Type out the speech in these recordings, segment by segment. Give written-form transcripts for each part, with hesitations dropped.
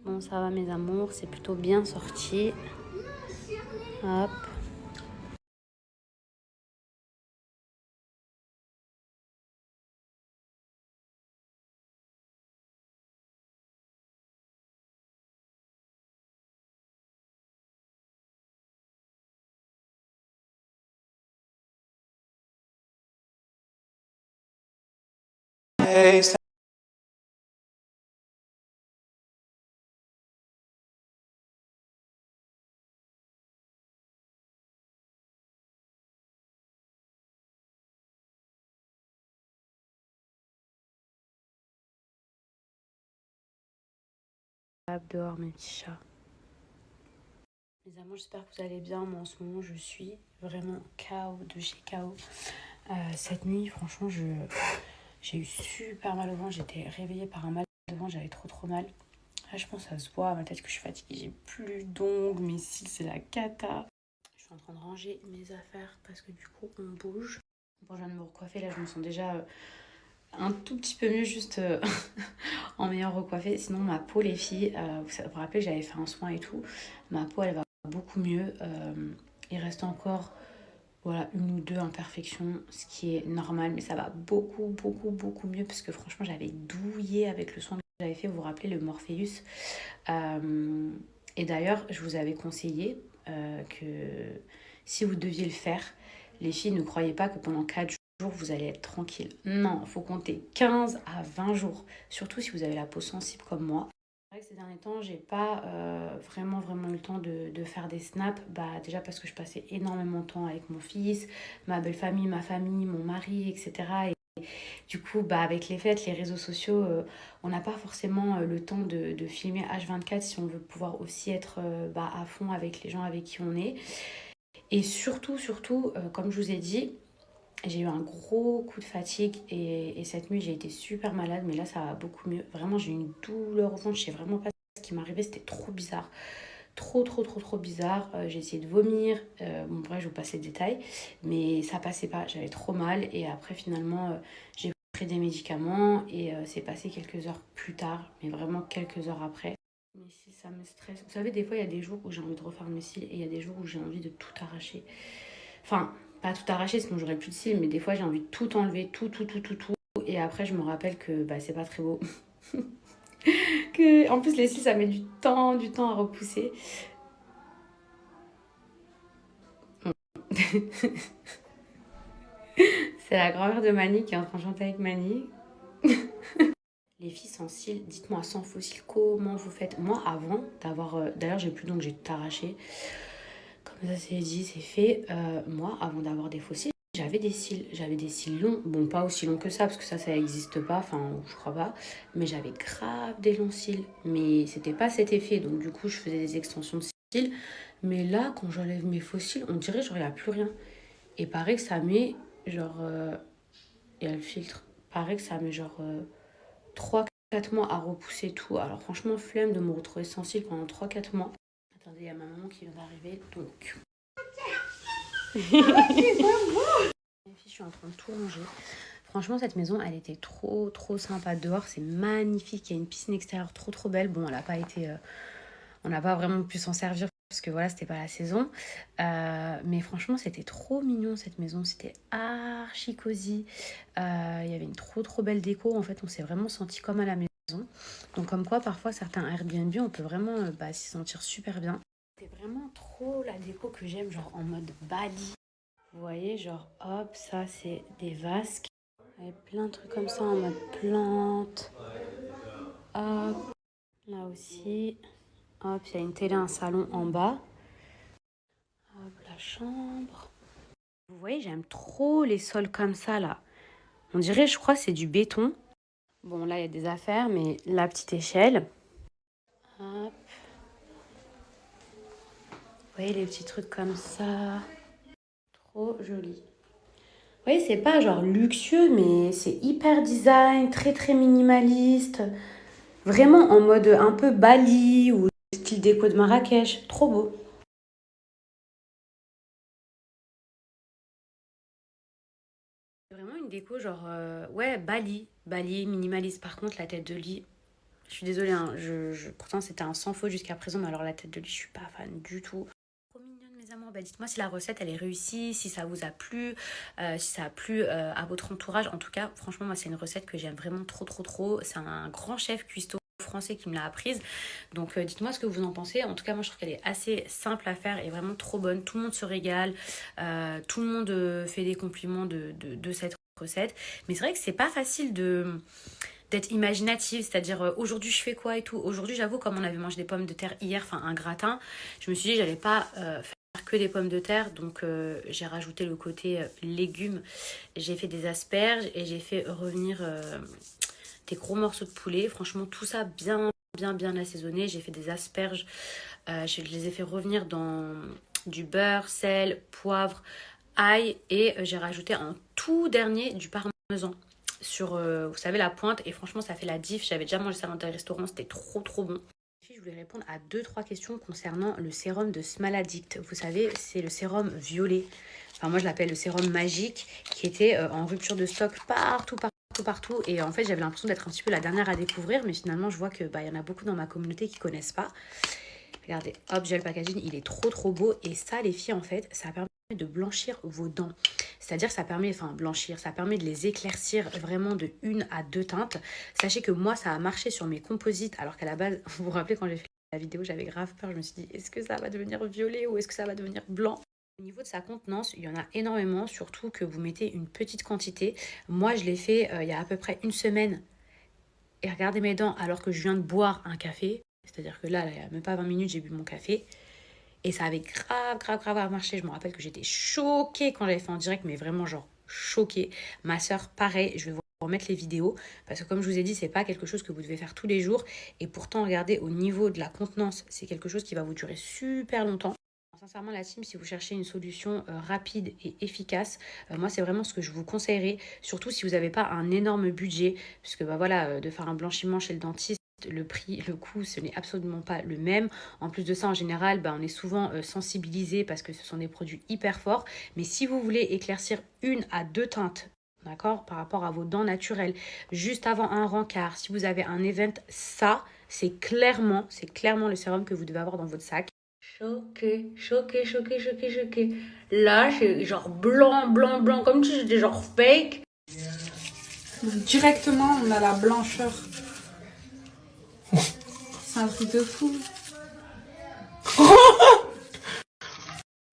Bon, ça va mes amours, c'est plutôt bien sorti. Hop. Dehors mes petits chats. Mes amours, j'espère que vous allez bien. Moi en ce moment je suis vraiment KO de chez KO. Cette nuit franchement j'ai eu super mal au ventre. J'étais réveillée par un mal de ventre, j'avais trop mal. Là je pense que ça se voit à ma tête que je suis fatiguée. J'ai plus d'ongles, mes cils c'est la cata. Je suis en train de ranger mes affaires parce que du coup on bouge. Bon, je viens de me recoiffer, là je me sens déjà un tout petit peu mieux juste en meilleur recoiffé. Sinon, ma peau, les filles, vous vous rappelez, j'avais fait un soin et tout. Ma peau, elle va beaucoup mieux. Il reste encore voilà, une ou deux imperfections, ce qui est normal, mais ça va beaucoup mieux parce que franchement, j'avais douillé avec le soin que j'avais fait. Vous vous rappelez, le Morpheus. Et d'ailleurs, je vous avais conseillé que si vous deviez le faire, les filles, ne croyez pas que pendant 4 jours, vous allez être tranquille. Non, il faut compter 15 à 20 jours, surtout si vous avez la peau sensible comme moi. C'est vrai que ces derniers temps, j'ai pas vraiment eu le temps de faire des snaps. Bah, déjà parce que je passais énormément de temps avec mon fils, ma belle famille, ma famille, mon mari, etc. Et du coup, bah, avec les fêtes, les réseaux sociaux, on n'a pas forcément le temps de filmer H24 si on veut pouvoir aussi être bah, à fond avec les gens avec qui on est. Et surtout, comme je vous ai dit, j'ai eu un gros coup de fatigue et cette nuit j'ai été super malade, mais là ça va beaucoup mieux. Vraiment, j'ai eu une douleur au ventre, je sais vraiment pas ce qui m'arrivait, c'était trop bizarre. Trop bizarre. J'ai essayé de vomir. Bon, bref, je vous passe les détails. Mais ça passait pas. J'avais trop mal. Et après, finalement, j'ai pris des médicaments. Et c'est passé quelques heures plus tard. Mais vraiment quelques heures après. Mais si ça me stresse. Vous savez, des fois, il y a des jours où j'ai envie de refaire mes cils. Et il y a des jours où j'ai envie de tout arracher. Enfin, pas tout arracher, sinon j'aurais plus de cils. Mais des fois, j'ai envie de tout enlever. Tout. Et après, je me rappelle que bah, c'est pas très beau. En plus, les cils, ça met du temps à repousser. C'est la grand-mère de Mani qui est en train de chanter avec Mani. Les filles sans cils, dites-moi sans faux cils, comment vous faites? Moi, avant d'avoir. D'ailleurs, j'ai plus donc j'ai tout arraché. Comme ça, c'est dit, c'est fait. Moi, avant d'avoir des faux cils, j'avais des cils. J'avais des cils longs. Bon, pas aussi longs que ça, parce que ça n'existe pas. Enfin, je crois pas. Mais j'avais grave des longs cils. Mais c'était pas cet effet. Donc, du coup, je faisais des extensions de cils. Mais là, quand j'enlève mes faux cils, on dirait genre, il n'y a plus rien. Et pareil que ça met genre. Il y a le filtre. Pareil que ça met genre 3-4 mois à repousser tout. Alors franchement, flemme de me retrouver sensible pendant 3-4 mois. Attendez, il y a ma maman qui vient d'arriver. Donc, je suis en train de tout ranger. Franchement, cette maison, elle était trop sympa. Dehors, c'est magnifique. Il y a une piscine extérieure trop belle. Bon, elle n'a pas été... on n'a pas vraiment pu s'en servir parce que voilà, c'était pas la saison. Mais franchement, c'était trop mignon cette maison. C'était archi cosy. Il y avait une trop belle déco. En fait, on s'est vraiment senti comme à la maison. Donc, comme quoi, parfois, certains Airbnb, on peut vraiment bah, s'y sentir super bien. C'est vraiment trop la déco que j'aime, genre en mode Bali. Vous voyez, genre hop, ça c'est des vasques. Avec plein de trucs comme ça en mode plante. Hop, là aussi. Hop, il y a une télé, un salon en bas. Hop, la chambre. Vous voyez, j'aime trop les sols comme ça, là. On dirait, je crois, c'est du béton. Bon, là, il y a des affaires, mais la petite échelle. Hop. Vous voyez, les petits trucs comme ça. Trop joli. Vous voyez, c'est pas genre luxueux, mais c'est hyper design, très minimaliste. Vraiment en mode un peu Bali ou style déco de Marrakech. Trop beau. C'est vraiment une déco genre, ouais, Bali. Bali, minimaliste. Par contre, la tête de lit, Je suis désolée, hein, pourtant c'était un sans faute jusqu'à présent, mais alors la tête de lit, je suis pas fan du tout. Trop mignonne mes amours, bah dites-moi si la recette elle est réussie, si ça vous a plu, si ça a plu à votre entourage. En tout cas, franchement, moi c'est une recette que j'aime vraiment trop. C'est un grand chef cuistot français qui me l'a apprise. Donc dites-moi ce que vous en pensez. En tout cas, moi je trouve qu'elle est assez simple à faire et vraiment trop bonne. Tout le monde se régale, tout le monde fait des compliments de cette recette. Mais c'est vrai que c'est pas facile d'être imaginative, c'est-à-dire aujourd'hui je fais quoi et tout. Aujourd'hui, j'avoue, comme on avait mangé des pommes de terre hier, enfin un gratin, je me suis dit j'allais pas faire que des pommes de terre, donc j'ai rajouté le côté légumes. J'ai fait des asperges et j'ai fait revenir des gros morceaux de poulet. Franchement, tout ça bien assaisonné. J'ai fait des asperges, je les ai fait revenir dans du beurre, sel, poivre, ail et j'ai rajouté un tout dernier du parmesan sur, vous savez, la pointe. Et franchement, ça fait la diff. J'avais déjà mangé ça dans des restaurants. C'était trop bon. Je voulais répondre à 2-3 questions concernant le sérum de Small Addict. Vous savez, c'est le sérum violet. Enfin, moi, je l'appelle le sérum magique qui était en rupture de stock partout. Et en fait, j'avais l'impression d'être un petit peu la dernière à découvrir. Mais finalement, je vois que y en a beaucoup dans ma communauté qui connaissent pas. Regardez, hop, j'ai le packaging. Il est trop beau. Et ça, les filles, en fait, ça permet de blanchir vos dents. C'est-à-dire que ça permet, ça permet de les éclaircir vraiment de 1 à 2 teintes. Sachez que moi, ça a marché sur mes composites, alors qu'à la base, vous vous rappelez quand j'ai fait la vidéo, j'avais grave peur. Je me suis dit, est-ce que ça va devenir violet ou est-ce que ça va devenir blanc? Au niveau de sa contenance, il y en a énormément, surtout que vous mettez une petite quantité. Moi, je l'ai fait il y a à peu près une semaine. Et regardez mes dents alors que je viens de boire un café. C'est-à-dire que là, il n'y a même pas 20 minutes, j'ai bu mon café. Et ça avait grave marché. Je me rappelle que j'étais choquée quand j'avais fait en direct, mais vraiment genre choquée. Ma soeur, pareil, je vais vous remettre les vidéos parce que comme je vous ai dit, c'est pas quelque chose que vous devez faire tous les jours. Et pourtant, regardez, au niveau de la contenance, c'est quelque chose qui va vous durer super longtemps. Sincèrement, la team, si vous cherchez une solution rapide et efficace, moi, c'est vraiment ce que je vous conseillerais, surtout si vous n'avez pas un énorme budget, puisque voilà, de faire un blanchiment chez le dentiste, le prix, le coût, ce n'est absolument pas le même. En plus de ça, en général, on est souvent sensibilisé parce que ce sont des produits hyper forts. Mais si vous voulez éclaircir 1 à 2 teintes, d'accord, par rapport à vos dents naturelles, juste avant un rencard, si vous avez un event, ça, c'est clairement le sérum que vous devez avoir dans votre sac. Choqué. Là, c'est genre blanc, comme si c'était genre fake. Directement, on a la blancheur. C'est un truc de fou.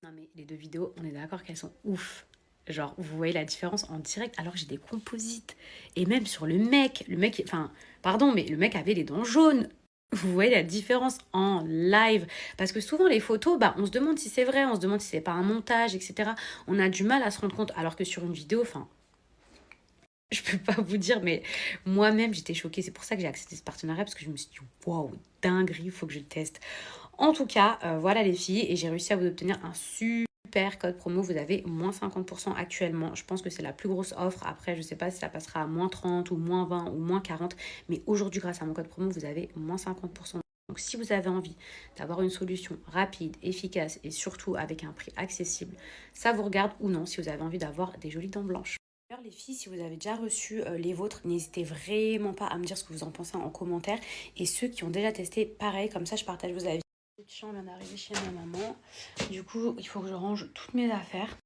Non mais les 2 vidéos, on est d'accord qu'elles sont ouf. Genre, vous voyez la différence en direct alors que j'ai des composites. Et même sur le mec, enfin, pardon, mais le mec avait les dents jaunes. Vous voyez la différence en live. Parce que souvent, les photos, on se demande si c'est vrai, on se demande si c'est pas un montage, etc. On a du mal à se rendre compte. Alors que sur une vidéo, enfin, je peux pas vous dire, mais moi-même, j'étais choquée. C'est pour ça que j'ai accepté ce partenariat, parce que je me suis dit, waouh, dinguerie, il faut que je le teste. En tout cas, voilà les filles, et j'ai réussi à vous obtenir un super code promo. Vous avez moins 50% actuellement. Je pense que c'est la plus grosse offre. Après, je sais pas si ça passera à moins 30 ou moins 20 ou moins 40. Mais aujourd'hui, grâce à mon code promo, vous avez moins 50%. Donc si vous avez envie d'avoir une solution rapide, efficace et surtout avec un prix accessible, ça vous regarde ou non si vous avez envie d'avoir des jolies dents blanches. D'ailleurs, les filles, si vous avez déjà reçu les vôtres, n'hésitez vraiment pas à me dire ce que vous en pensez en commentaire. Et ceux qui ont déjà testé, pareil, comme ça je partage vos avis. Cette chambre vient d'arriver chez ma maman. Du coup, il faut que je range toutes mes affaires.